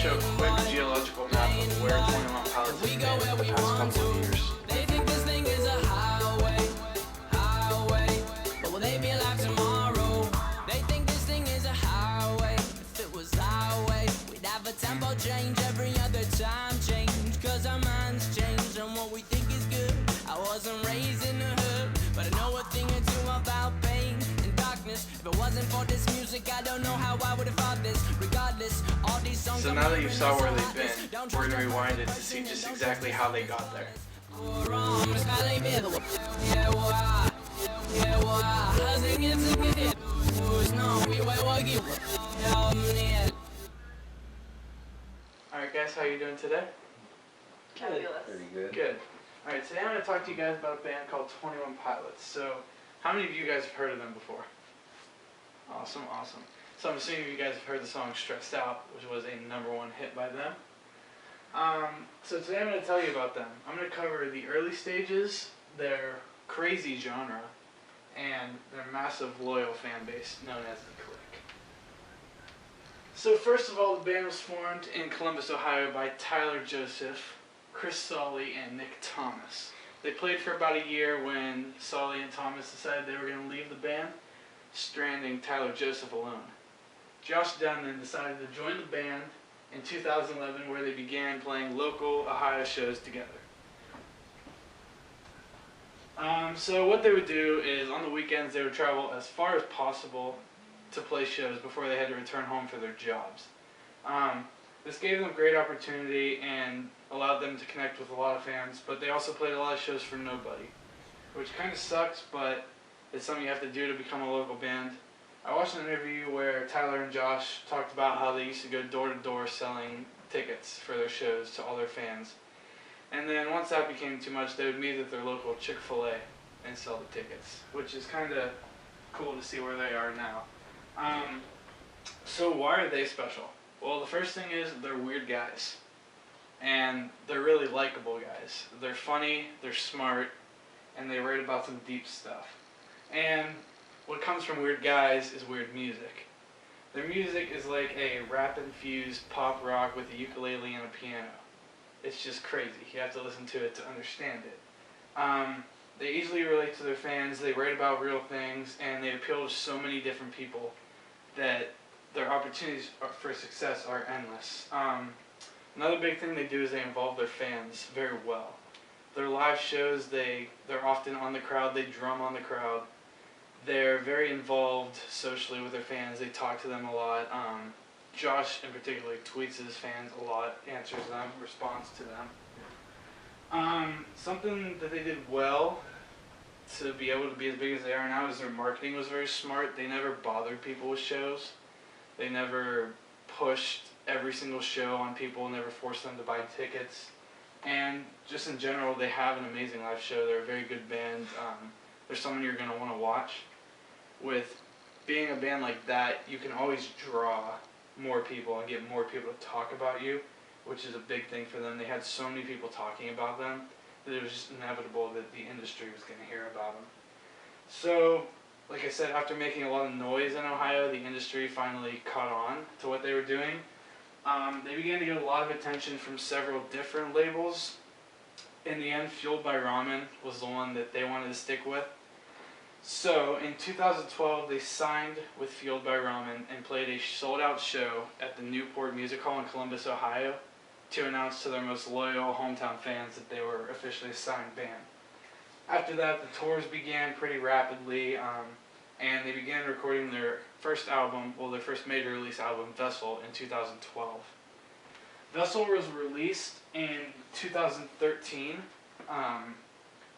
show a quick geological map of where 21 Pilots has been for the past couple of years. They think this thing is a highway, but will they be alive tomorrow? They think this thing is a highway. If it was highway, we'd have a tempo change every other time change. Cause our minds change and what we think is good. I wasn't raised in the hood, but I know a thing or two about pain and darkness. If it wasn't for this music, I don't know how I would have thought this. Regardless, all these songs. So now that you saw where they've been, we're going to rewind it to see just exactly how they got there. Alright guys, how you doing today? Fabulous. Pretty good. Good. Alright, today I'm going to talk to you guys about a band called 21 Pilots. So, how many of you guys have heard of them before? Awesome, awesome. So I'm assuming you guys have heard the song Stressed Out, which was a #1 hit by them. So today I'm going to tell you about them. I'm going to cover the early stages, their crazy genre, and their massive loyal fan base known as the Clique. So first of all, the band was formed in Columbus, Ohio by Tyler Joseph, Chris Solly, and Nick Thomas. They played for about a year when Solly and Thomas decided they were going to leave the band, stranding Tyler Joseph alone. Josh Dunn then decided to join the band in 2011, where they began playing local Ohio shows together. So what they would do is on the weekends they would travel as far as possible to play shows before they had to return home for their jobs. This gave them great opportunity and allowed them to connect with a lot of fans, but they also played a lot of shows for nobody, which kind of sucks, but it's something you have to do to become a local band. I watched an interview where Tyler and Josh talked about how they used to go door to door selling tickets for their shows to all their fans. And then once that became too much, they would meet at their local Chick-fil-A and sell the tickets, which is kind of cool to see where they are now. So why are they special? Well, the first thing is they're weird guys. And they're really likable guys. They're funny, they're smart, and they write about some deep stuff. And what comes from weird guys is weird music. Their music is like a rap-infused pop rock with a ukulele and a piano. It's just crazy. You have to listen to it to understand it. They easily relate to their fans, they write about real things, and they appeal to so many different people that their opportunities for success are endless. Another big thing they do is they involve their fans very well. Their live shows, they're often on the crowd, they drum on the crowd. They're very involved socially with their fans, they talk to them a lot. Josh in particular tweets his fans a lot, answers them, responds to them. Something that they did well to be able to be as big as they are now is their marketing was very smart. They never bothered people with shows. They never pushed every single show on people, never forced them to buy tickets. And just in general, they have an amazing live show. They're a very good band. They're someone you're going to want to watch. With being a band like that, you can always draw more people and get more people to talk about you, which is a big thing for them. They had so many people talking about them that it was just inevitable that the industry was going to hear about them. So, like I said, after making a lot of noise in Ohio, the industry finally caught on to what they were doing. They began to get a lot of attention from several different labels. In the end, Fueled by Ramen was the one that they wanted to stick with. So, in 2012, they signed with Fueled by Ramen and played a sold-out show at the Newport Music Hall in Columbus, Ohio, to announce to their most loyal hometown fans that they were officially a signed band. After that, the tours began pretty rapidly, and they began recording their first album, well, their first major release album, Vessel, in 2012. Vessel was released in 2013,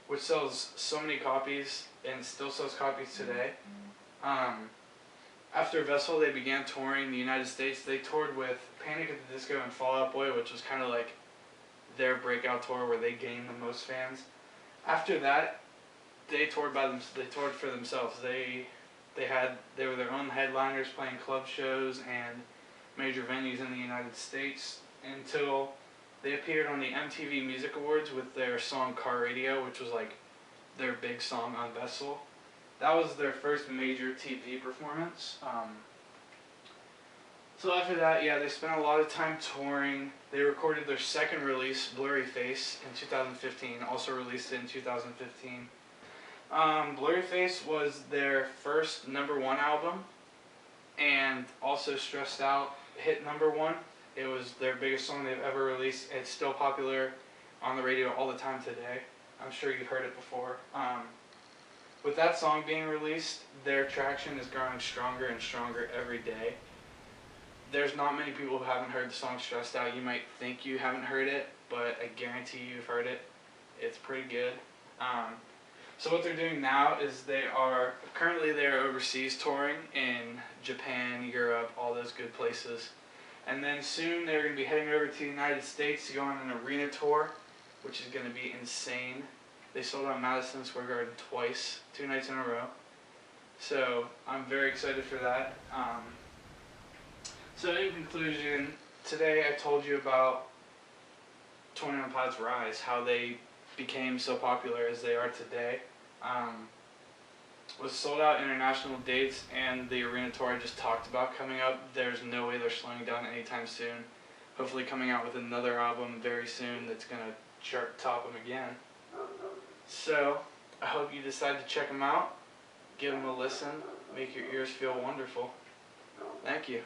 which sells so many copies and still sells copies today. After Vessel, they began touring the United States. They toured with Panic at the Disco and Fall Out Boy, which was kind of like their breakout tour where they gained the most fans. After that, they toured they toured for themselves. They were their own headliners, playing club shows and major venues in the United States until they appeared on the MTV Music Awards with their song Car Radio, which was like their big song on Vessel. That was their first major TV performance. So after that, yeah, they spent a lot of time touring. They recorded their second release, Blurry Face, in 2015, also released it in 2015. Blurry Face was their first #1 album, and also Stressed Out hit #1. It was their biggest song they've ever released. It's still popular on the radio all the time today. I'm sure you've heard it before. With that song being released, their traction is growing stronger and stronger every day. There's not many people who haven't heard the song Stressed Out. You might think you haven't heard it, but I guarantee you've heard it. It's pretty good. So what they're doing now is currently they're overseas touring in Japan, Europe, all those good places. And then soon they're going to be heading over to the United States to go on an arena tour, which is going to be insane. They sold out Madison Square Garden twice, 2 nights in a row. So I'm very excited for that. So in conclusion, today I told you about 21 Pilots Rise, how they became so popular as they are today. With sold out international dates and the arena tour I just talked about coming up, there's no way they're slowing down anytime soon. Hopefully coming out with another album very soon that's going to chart top them again. So I hope you decide to check them out, give them a listen, make your ears feel wonderful. Thank you.